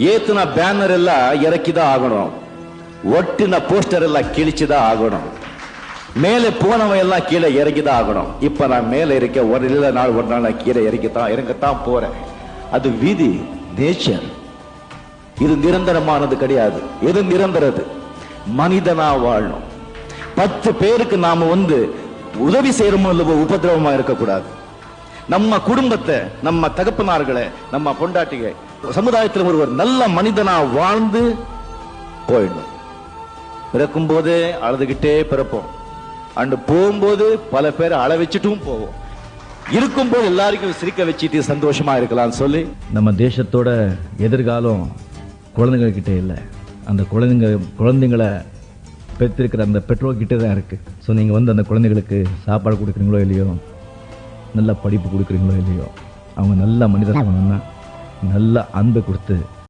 ஏத்துன banner எல்லாம் இறக்கிதான் ஆகணும், ஒட்டின போஸ்டர் எல்லாம் கிழிச்சுதான் ஆகணும், மேலே போனவன் எல்லாம் கீழே இறங்கிதான் ஆகணும். இப்ப நான் மேல இருக்க ஒரு நாள் நான் கீழே இறங்கத்தான் போறேன். அது விதி, நேச்சர். இது நிரந்தரமானது கிடையாது. எது நிரந்தரது? மனிதனா வாழணும். 10 பேருக்கு நாம உதவி செய்யறோமோ இல்லவோ உபதிரவமா இருக்கக்கூடாது. நம்ம குடும்பத்தை, நம்ம தகப்பனார்களை, நம்ம பொண்டாட்டிகை, சமுதாயத்தில் ஒருவர் நல்ல மனிதனா வாழ்ந்து போயிடணும். பிறக்கும் போதே அழுதுகிட்டே பிறப்போம், அண்டு போகும்போது பல பேரை அழ வச்சுட்டும் போவோம். இருக்கும்போது எல்லாருக்கும் சிரிக்க வச்சுட்டு சந்தோஷமா இருக்கலாம் சொல்லி. நம்ம தேசத்தோட எதிர்காலம் குழந்தைங்க கிட்டே இல்லை, அந்த குழந்தைங்களை பெற்றிருக்கிற அந்த பெற்றோர்கிட்ட தான் இருக்கு. ஸோ நீங்கள் அந்த குழந்தைகளுக்கு சாப்பாடு கொடுக்குறீங்களோ இல்லையோ, நல்ல படிப்பு கொடுக்குறீங்களோ இல்லையோ, அவங்க நல்ல மனிதனாக நல்ல அன்பை கொடுத்து